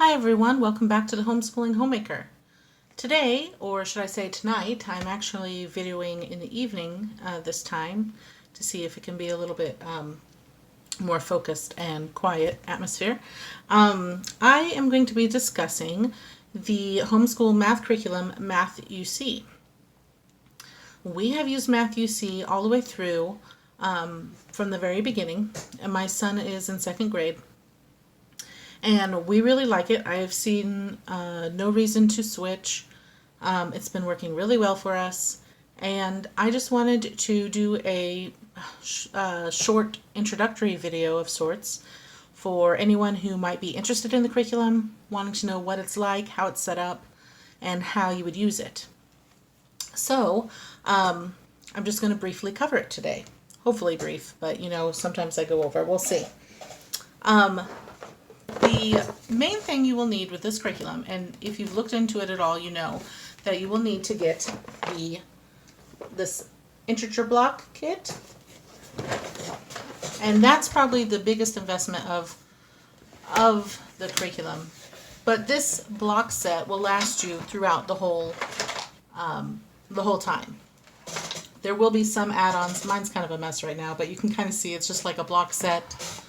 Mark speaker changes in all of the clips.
Speaker 1: Hi everyone, welcome back to the Homeschooling Homemaker. Today, or should I say tonight, I'm actually videoing in the evening this time to see if it can be a little bit more focused and quiet atmosphere. I am going to be discussing the homeschool math curriculum, Math UC. We have used Math UC all the way through from the very beginning, and my son is in second grade. And we really like it. I have seen no reason to switch. It's been working really well for us. And I just wanted to do a short introductory video of sorts for anyone who might be interested in the curriculum, wanting to know what it's like, how it's set up, and how you would use it. So I'm just going to briefly cover it today. Hopefully brief, but sometimes I go over. We'll see. The main thing you will need with this curriculum, and if you've looked into it at all, you know that you will need to get this integer block kit, and that's probably the biggest investment of the curriculum. But this block set will last you throughout the whole time. There will be some add-ons. Mine's kind of a mess right now, but you can kind of see it's just like a block set.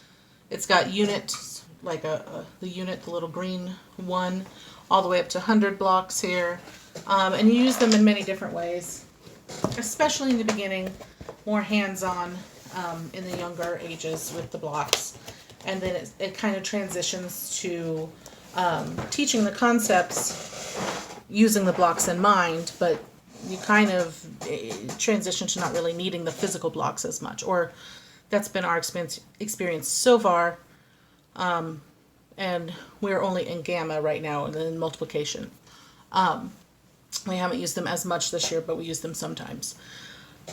Speaker 1: It's got units. Like the unit, the little green one, all the way up to 100 blocks here. And you use them in many different ways, especially in the beginning, more hands-on in the younger ages with the blocks. And then it kind of transitions to teaching the concepts using the blocks in mind, but you kind of transition to not really needing the physical blocks as much, or that's been our experience so far. And we're only in Gamma right now and in multiplication. We haven't used them as much this year, but we use them sometimes.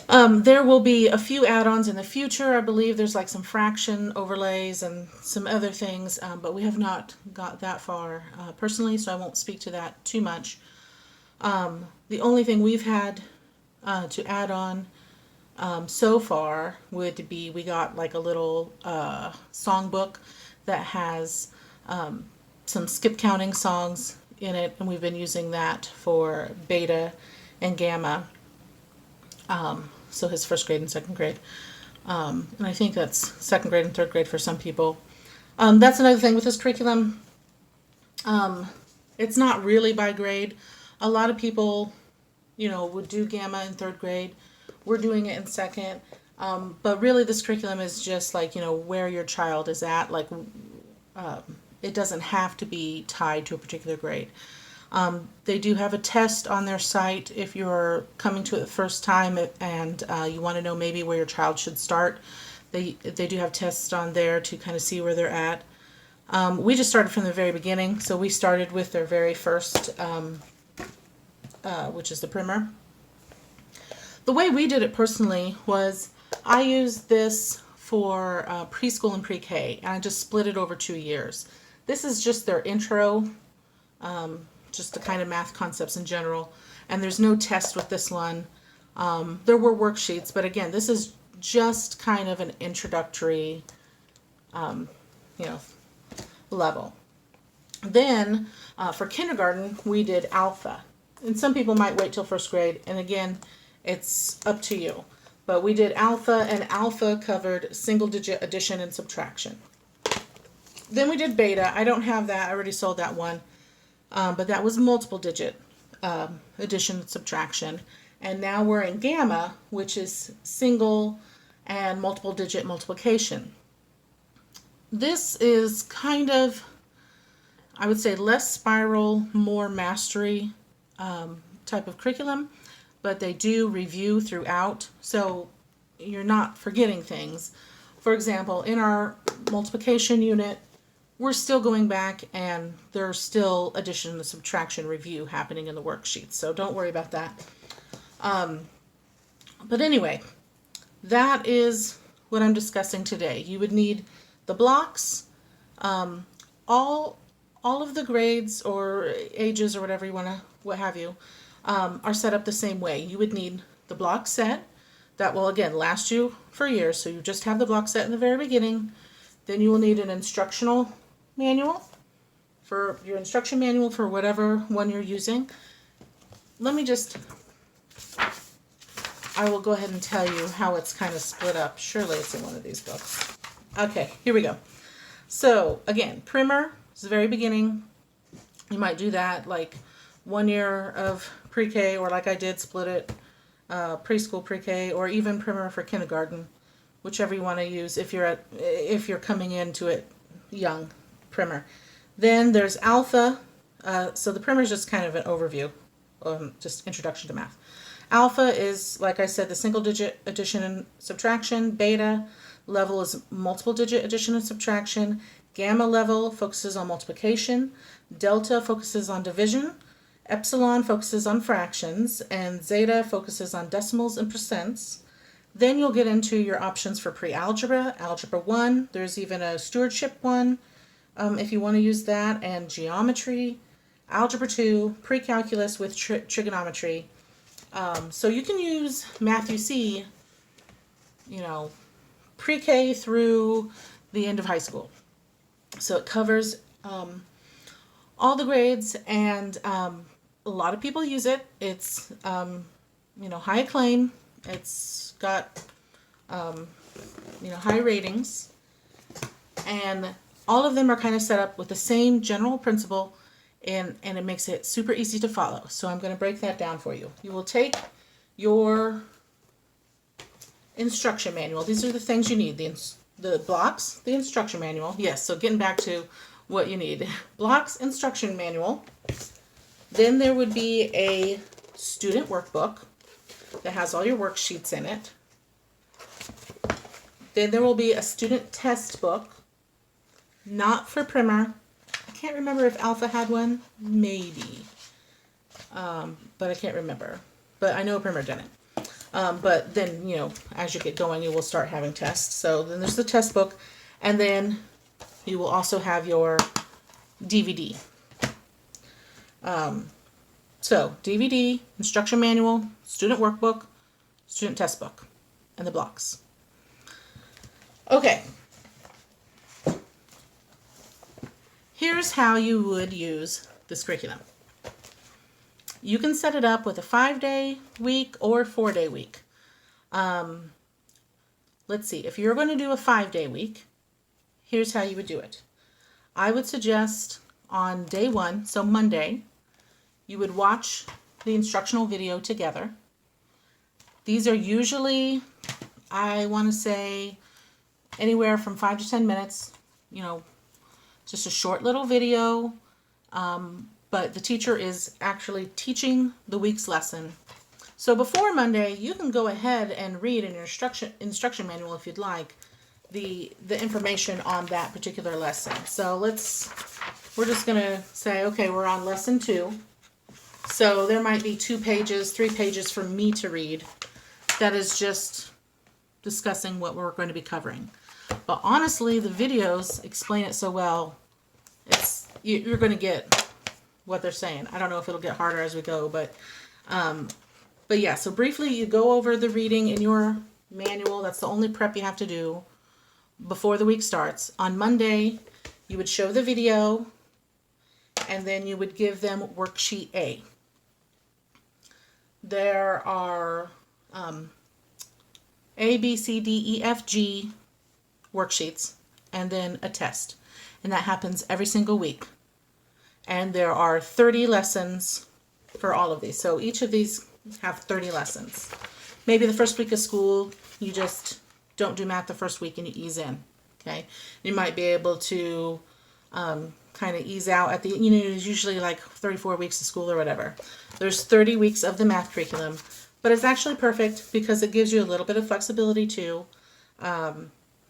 Speaker 1: There will be a few add-ons in the future. I believe there's like some fraction overlays and some other things, but we have not got that far personally, so I won't speak to that too much. The only thing we've had to add on so far would be we got like a little songbook that has some skip counting songs in it, and we've been using that for Beta and Gamma. So his first grade and second grade. And I think that's second grade and third grade for some people. That's another thing with this curriculum. It's not really by grade. A lot of people, would do Gamma in third grade. We're doing it in second. But really this curriculum is just like, where your child is at. Like, it doesn't have to be tied to a particular grade. They do have a test on their site if you're coming to it the first time and you want to know maybe where your child should start. They do have tests on there to kind of see where they're at. We just started from the very beginning, so we started with their very first, which is the primer. The way we did it personally was I used this for preschool and pre-K, and I just split it over 2 years. This is just their intro, just the kind of math concepts in general, and there's no test with this one. There were worksheets, but again, this is just kind of an introductory, level. Then for kindergarten, we did alpha, and some people might wait till first grade, and again, it's up to you. But we did alpha, and alpha covered single-digit addition and subtraction. Then we did beta. I don't have that. I already sold that one. But that was multiple-digit addition and subtraction. And now we're in gamma, which is single and multiple-digit multiplication. This is kind of, I would say, less spiral, more mastery type of curriculum. But they do review throughout, so you're not forgetting things. For example, in our multiplication unit, we're still going back and there's still addition and subtraction review happening in the worksheets, so don't worry about that. But anyway, that is what I'm discussing today. You would need the blocks, all of the grades or ages or whatever you want to, what have you, are set up the same way. You would need the block set that will again last you for years, so you just have the block set in the very beginning. Then you will need an instructional manual, for your instruction manual for whatever one you're using. Let me just, I will go ahead and tell you how it's kind of split up. Surely it's in one of these books. Okay, here we go. So again, primer is the very beginning. You might do that like 1 year of pre-K, or like I did, split it, preschool, pre-K, or even primer for kindergarten, whichever you want to use if you're coming into it young, primer. Then there's alpha. So the primer is just kind of an overview, just introduction to math. Alpha is, like I said, the single digit addition and subtraction. Beta level is multiple digit addition and subtraction. Gamma level focuses on multiplication. Delta focuses on division. Epsilon focuses on fractions. And zeta focuses on decimals and percents. Then you'll get into your options for pre-algebra, algebra 1. There's even a stewardship 1 if you want to use that, and geometry, algebra 2, pre-calculus with trigonometry. So you can use Math-U-See, pre-K through the end of high school. So it covers all the grades, and a lot of people use it. It's, high acclaim. It's got, high ratings, and all of them are kind of set up with the same general principle, and it makes it super easy to follow. So I'm going to break that down for you. You will take your instruction manual. These are the things you need. The blocks, the instruction manual. Yes, so getting back to what you need. Blocks, instruction manual. Then there would be a student workbook that has all your worksheets in it. Then there will be a student test book, not for primer. I can't remember if Alpha had one, maybe, but I can't remember. But I know primer didn't. But then, as you get going, you will start having tests. So then there's the test book, and then you will also have your DVD. So DVD, instruction manual, student workbook, student test book, and the blocks. Okay. Here's how you would use this curriculum. You can set it up with a 5-day week or 4-day week. Let's see, if you're going to do a 5-day week, here's how you would do it. I would suggest on day 1, so Monday, you would watch the instructional video together. These are usually, I want to say, anywhere from 5 to 10 minutes, just a short little video, but the teacher is actually teaching the week's lesson. So before Monday, you can go ahead and read in your instruction manual, if you'd like, the information on that particular lesson. So we're just going to say, okay, we're on lesson 2. So there might be 2 pages, 3 pages for me to read. That is just discussing what we're going to be covering. But honestly, the videos explain it so well, you're going to get what they're saying. I don't know if it'll get harder as we go, but yeah, so briefly you go over the reading in your manual. That's the only prep you have to do before the week starts. On Monday, you would show the video, and then you would give them worksheet A. There are A, B, C, D, E, F, G worksheets, and then a test. And that happens every single week. And there are 30 lessons for all of these. So each of these have 30 lessons. Maybe the first week of school, you just don't do math the first week and you ease in. Okay, you might be able to kind of ease out at the, there's usually like 34 weeks of school or whatever. There's 30 weeks of the math curriculum, but it's actually perfect because it gives you a little bit of flexibility too.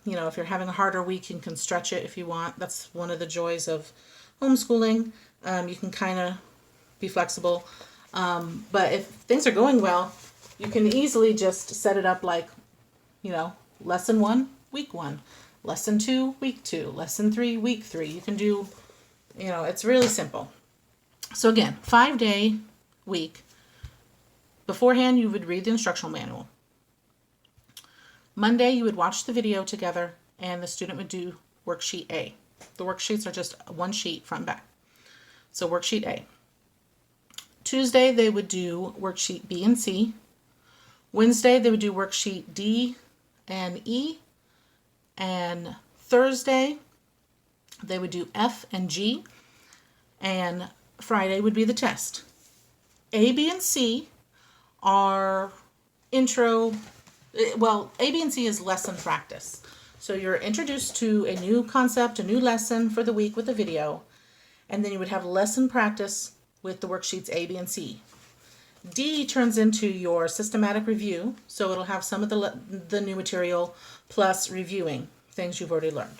Speaker 1: If you're having a harder week, you can stretch it if you want. That's one of the joys of homeschooling. You can kind of be flexible. But if things are going well, you can easily just set it up like, lesson 1, week 1, lesson 2, week 2, lesson 3, week 3. You can do, it's really simple. So again, 5-day week. Beforehand, you would read the instructional manual. Monday, you would watch the video together, and the student would do worksheet A. The worksheets are just one sheet front and back. So worksheet A. Tuesday, they would do worksheet B and C. Wednesday, they would do worksheet D and E. And Thursday, they would do F and G. And Friday would be the test. A, B, and C are intro, well, A, B, and C is lesson practice. So you're introduced to a new concept, a new lesson for the week with a video, and then you would have lesson practice with the worksheets A, B, and C. D turns into your systematic review, so it'll have some of the new material plus reviewing things you've already learned.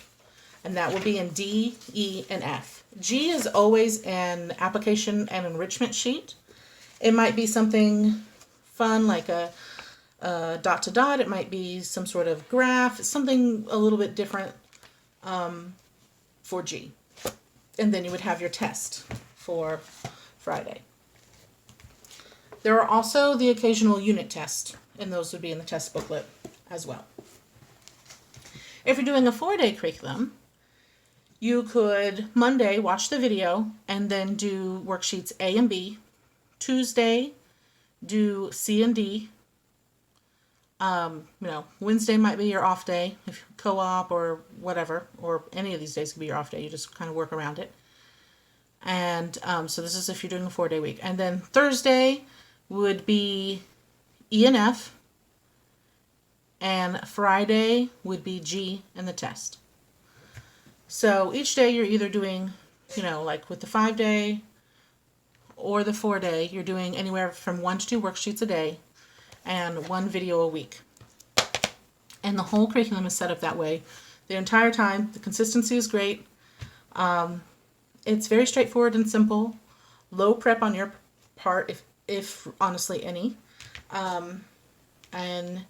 Speaker 1: And that will be in D, E, and F. G is always an application and enrichment sheet. It might be something fun like a dot to dot. It might be some sort of graph, something a little bit different for G. And then you would have your test for Friday. There are also the occasional unit test, and those would be in the test booklet as well. If you're doing a 4-day curriculum, you could Monday watch the video and then do worksheets A and B. Tuesday, do C and D. Wednesday might be your off day, if co-op or whatever, or any of these days could be your off day. You just kind of work around it. And so this is if you're doing a 4-day week. And then Thursday would be E and F. And Friday would be G and the test. So each day you're either doing, like with the 5-day or the 4-day, you're doing anywhere from 1 to 2 worksheets a day and 1 video a week. And the whole curriculum is set up that way the entire time. The consistency is great. It's very straightforward and simple. Low prep on your part, if honestly any. And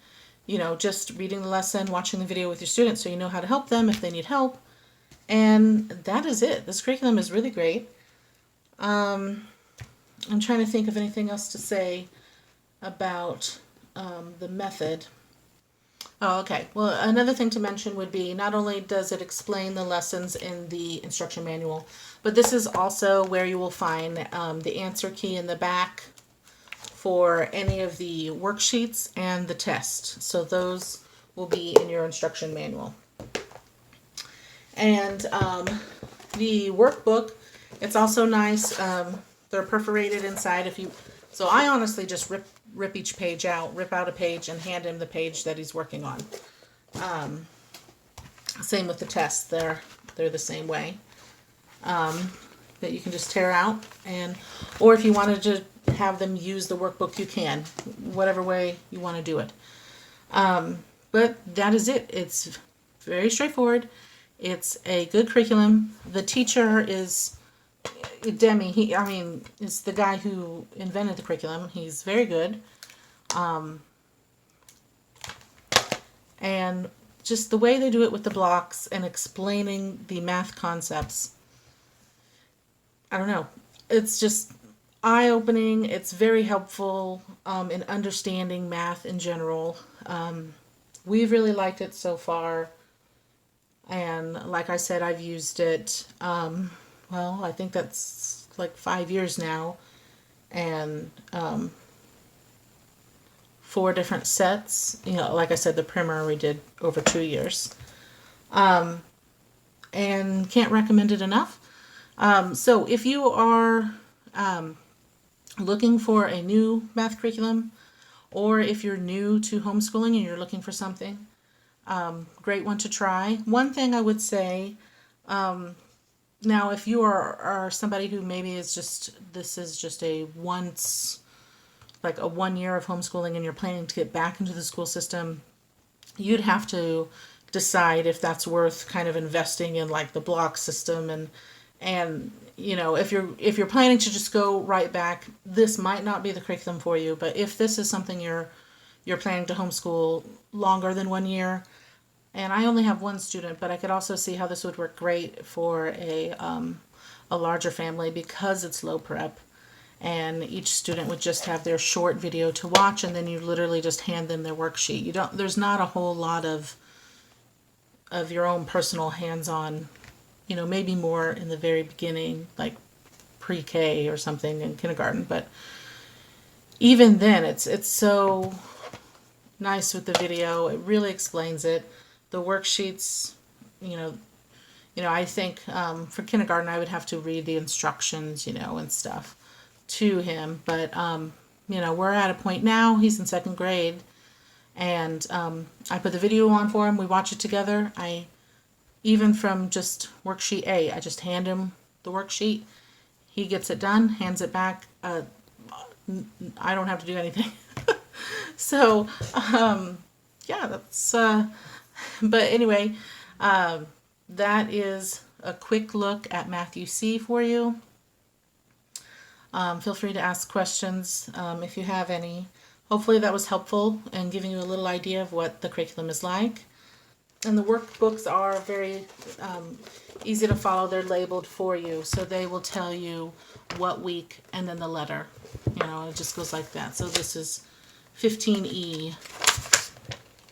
Speaker 1: just reading the lesson, watching the video with your students so you know how to help them if they need help. And that is it. This curriculum is really great. I'm trying to think of anything else to say about the method. Oh, okay. Well, another thing to mention would be not only does it explain the lessons in the instruction manual, but this is also where you will find the answer key in the back for any of the worksheets and the test. So those will be in your instruction manual. And the workbook, it's also nice. They're perforated inside. So I honestly just rip each page out, rip out a page and hand him the page that he's working on. Same with the tests. They're the same way. That you can just tear out, or if you wanted to have them use the workbook, you can, whatever way you want to do it. But that is it. It's very straightforward. It's a good curriculum. The teacher is Demi. It's the guy who invented the curriculum. He's very good. And just the way they do it with the blocks and explaining the math concepts, I don't know. It's just eye-opening. It's very helpful in understanding math in general. We've really liked it so far. And like I said, I've used it, I think that's like 5 years now. And 4 different sets. Like I said, the primer we did over 2 years. And can't recommend it enough. So if you are looking for a new math curriculum, or if you're new to homeschooling and you're looking for something, great one to try. One thing I would say, now if you are somebody who maybe this is just a 1 year of homeschooling and you're planning to get back into the school system, you'd have to decide if that's worth kind of investing in like the block system and if you're planning to just go right back, this might not be the curriculum for you. But if this is something you're planning to homeschool longer than 1 year, and I only have 1 student, but I could also see how this would work great for a larger family because it's low prep, and each student would just have their short video to watch, and then you literally just hand them their worksheet. There's not a whole lot of your own personal hands-on. Maybe more in the very beginning, like pre-K or something in kindergarten, but even then it's so nice with the video. It really explains it. The worksheets, you know, I think for kindergarten I would have to read the instructions, and stuff to him. But we're at a point now. He's in second grade, and I put the video on for him. We watch it together. Even from just worksheet A, I just hand him the worksheet. He gets it done, hands it back. I don't have to do anything. So, yeah, that's. But anyway. That is a quick look at Matthew C for you. Feel free to ask questions if you have any. Hopefully that was helpful in giving you a little idea of what the curriculum is like. And the workbooks are very easy to follow. They're labeled for you, so they will tell you what week and then the letter. It just goes like that. So this is 15E,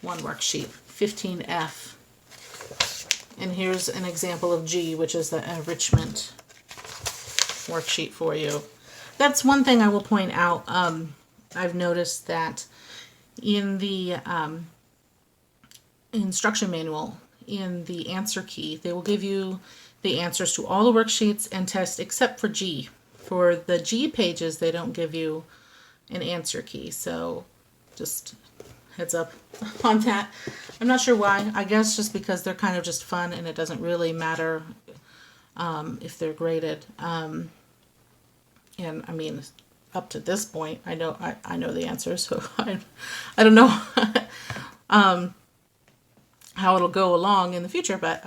Speaker 1: one worksheet, 15F. And here's an example of G, which is the enrichment worksheet for you. That's one thing I will point out. I've noticed that in the instruction manual, in the answer key, they will give you the answers to all the worksheets and tests except for G. For the G pages, they don't give you an answer key. So just heads up on that. I'm not sure why. I guess just because they're kind of just fun and it doesn't really matter if they're graded. And I mean, up to this point, I know the answer, so I don't know how it'll go along in the future, but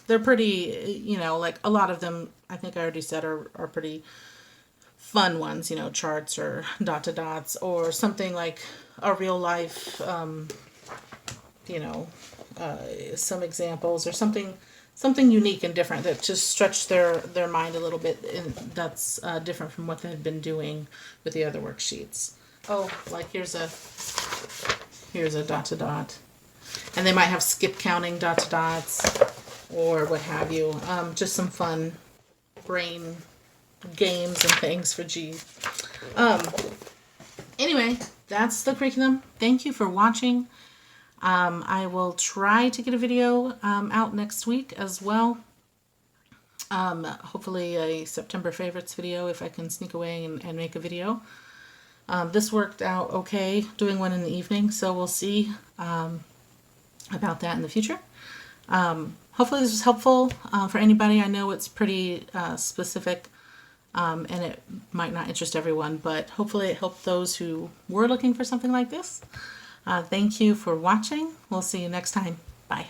Speaker 1: they're pretty, like a lot of them, I think I already said, are pretty fun ones, charts or dots or something like a real life, some examples or something unique and different that just stretch their mind a little bit, and that's different from what they've been doing with the other worksheets. Oh, like here's a dot. And they might have skip counting dots or what have you. Just some fun brain games and things for G. Anyway, that's the curriculum. Thank you for watching. I will try to get a video out next week as well. Hopefully a September favorites video if I can sneak away and make a video. This worked out okay, doing one in the evening, so we'll see about that in the future. Hopefully this was helpful for anybody. I know it's pretty specific and it might not interest everyone, but hopefully it helped those who were looking for something like this. Thank you for watching. We'll see you next time. Bye.